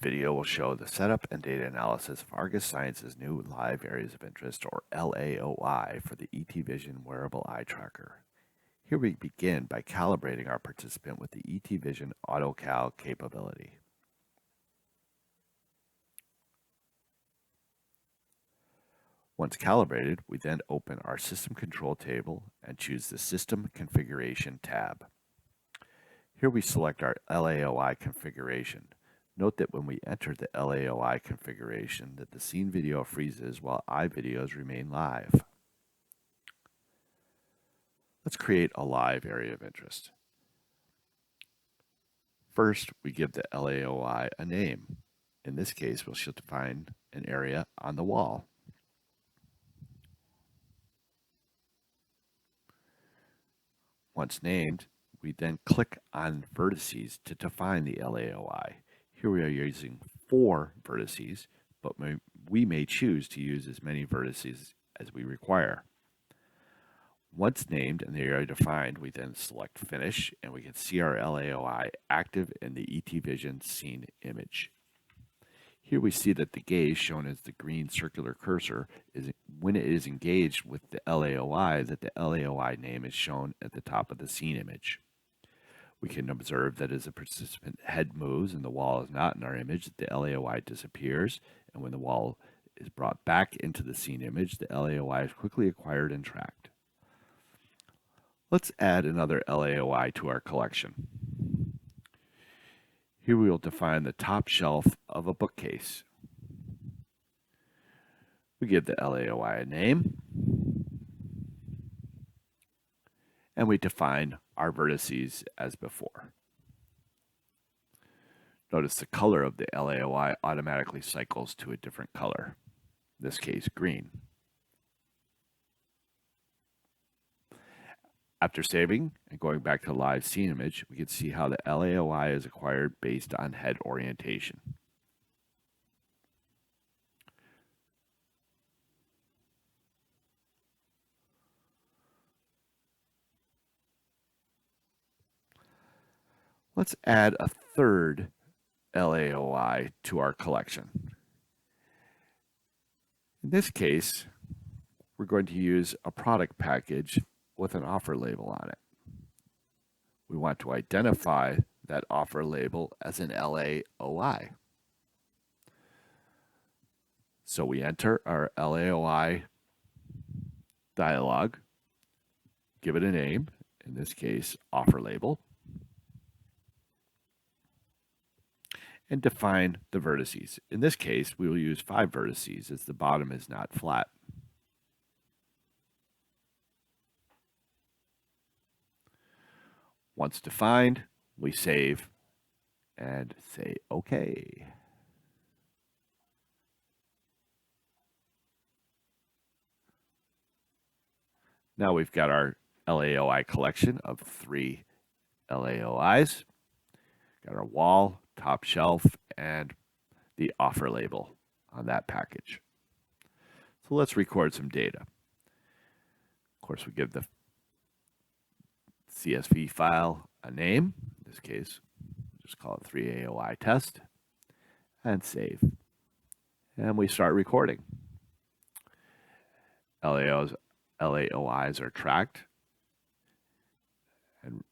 Video will show the setup and data analysis of Argus Science's new Live Areas of Interest, or LAOI, for the ETVision wearable eye tracker. Here we begin by calibrating our participant with the ETVision AutoCal capability. Once calibrated, we then open our System Control table and choose the System Configuration tab. Here we select our LAOI configuration. Note that when we enter the LAOI configuration, that the scene video freezes while eye videos remain live. Let's create a live area of interest. First, we give the LAOI a name. In this case, we'll define an area on the wall. Once named, we then click on vertices to define the LAOI. Here we are using 4 vertices, but we may choose to use as many vertices as we require. Once named and the area defined, we then select Finish, and we can see our LAOI active in the ETVision scene image. Here we see that the gaze, shown as the green circular cursor, is when it is engaged with the LAOI, that the LAOI name is shown at the top of the scene image. We can observe that as the participant head moves and the wall is not in our image, the LAOI disappears, and when the wall is brought back into the scene image, the LAOI is quickly acquired and tracked. Let's add another LAOI to our collection. Here we will define the top shelf of a bookcase. We give the LAOI a name, and we define our vertices as before. Notice the color of the LAOI automatically cycles to a different color, in this case green. After saving and going back to the live scene image, we can see how the LAOI is acquired based on head orientation. Let's add a third LAOI to our collection. In this case, we're going to use a product package with an offer label on it. We want to identify that offer label as an LAOI. So we enter our LAOI dialog, give it a name, in this case, offer label, and define the vertices. In this case, we will use 5 vertices as the bottom is not flat. Once defined, we save and say OK. Now we've got our LAOI collection of 3 LAOIs. Got our wall, top shelf, and the offer label on that package. So let's record some data. Of course, we give the CSV file a name. In this case, just call it 3AOI test, and save. And we start recording. LAOIs are tracked, and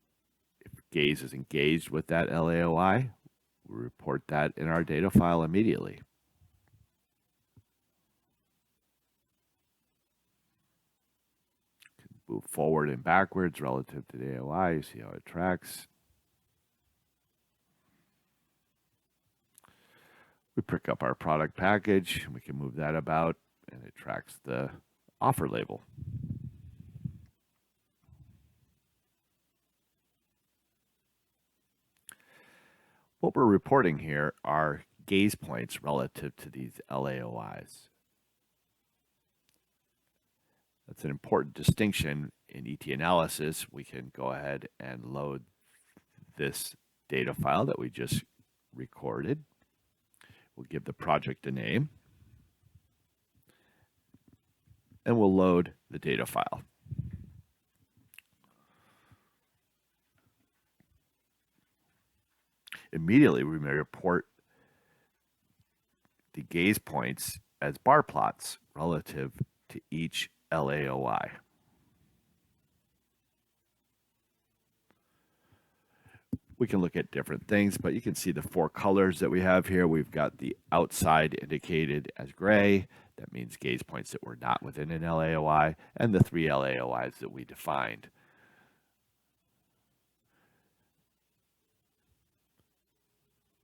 if gaze is engaged with that LAOI, we report that in our data file immediately. Move forward and backwards relative to the AOI, you see how it tracks. We pick up our product package, and we can move that about, and it tracks the offer label. What we're reporting here are gaze points relative to these LAOIs. That's an important distinction. In ETAnalysis, we can go ahead and load this data file that we just recorded. We'll give the project a name, and we'll load the data file. Immediately, we may report gaze points as bar plots relative to each LAOI. We can look at different things, but you can see the 4 colors that we have here. We've got the outside indicated as gray. That means gaze points that were not within an LAOI, and the 3 LAOIs that we defined.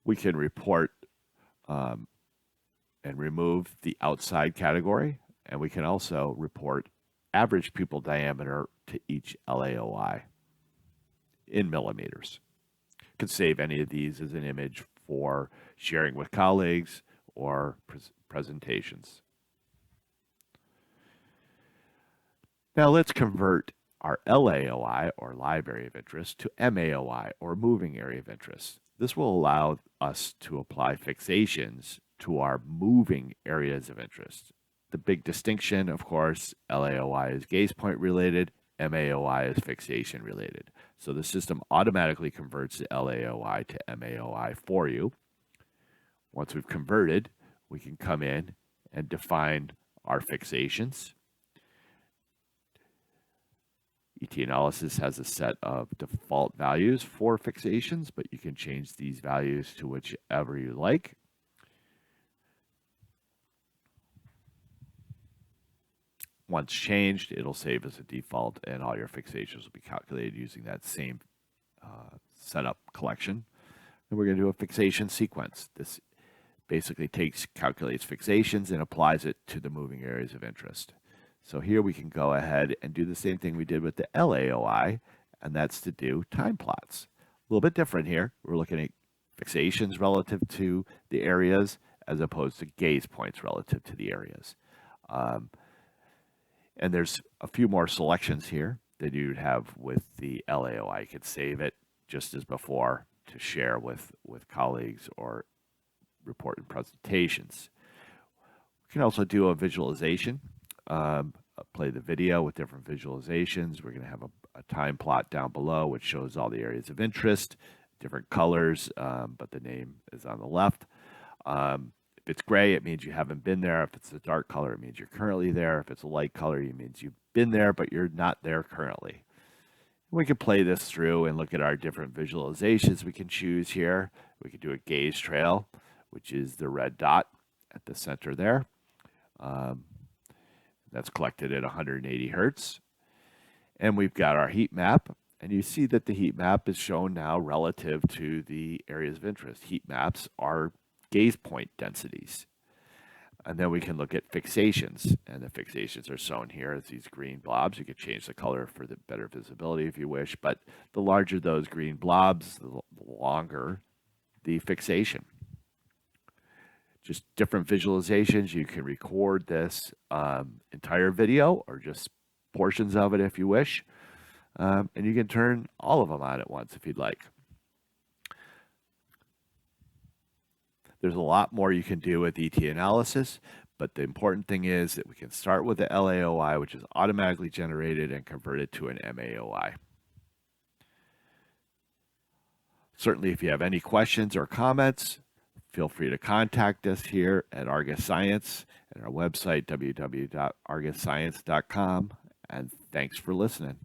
We can report and remove the outside category, and we can also report average pupil diameter to each LAOI in millimeters. You can save any of these as an image for sharing with colleagues or presentations. Now let's convert our LAOI, or live area of interest, to MAOI, or moving area of interest. This will allow us to apply fixations to our moving areas of interest. The big distinction, of course, LAOI is gaze point related, MAOI is fixation related. So the system automatically converts the LAOI to MAOI for you. Once we've converted, we can come in and define our fixations. ETAnalysis has a set of default values for fixations, but you can change these values to whichever you like. Once changed, it'll save as a default, and all your fixations will be calculated using that same setup collection. And we're going to do a fixation sequence. This basically calculates fixations and applies it to the moving areas of interest. So here we can go ahead and do the same thing we did with the LAOI, and that's to do time plots. A little bit different here. We're looking at fixations relative to the areas as opposed to gaze points relative to the areas. And there's a few more selections here that you'd have with the LAOI. You could save it just as before to share with colleagues or report in presentations. We can also do a visualization. Play the video with different visualizations. We're going to have a time plot down below which shows all the areas of interest, different colors, but the name is on the left. If it's gray, it means you haven't been there. If it's a dark color, it means you're currently there. If it's a light color, it means you've been there, but you're not there currently. We can play this through and look at our different visualizations we can choose here. We can do a gaze trail, which is the red dot at the center there. That's collected at 180 hertz. And we've got our heat map. And you see that the heat map is shown now relative to the areas of interest. Heat maps are gaze point densities. And then we can look at fixations. And the fixations are shown here as these green blobs. You can change the color for the better visibility if you wish. But the larger those green blobs, the longer the fixation. Just different visualizations. You can record this entire video or just portions of it if you wish. And you can turn all of them on at once if you'd like. There's a lot more you can do with ETAnalysis, but the important thing is that we can start with the LAOI, which is automatically generated, and convert it to an MAOI. Certainly, if you have any questions or comments, feel free to contact us here at Argus Science and our website, www.argusscience.com. And thanks for listening.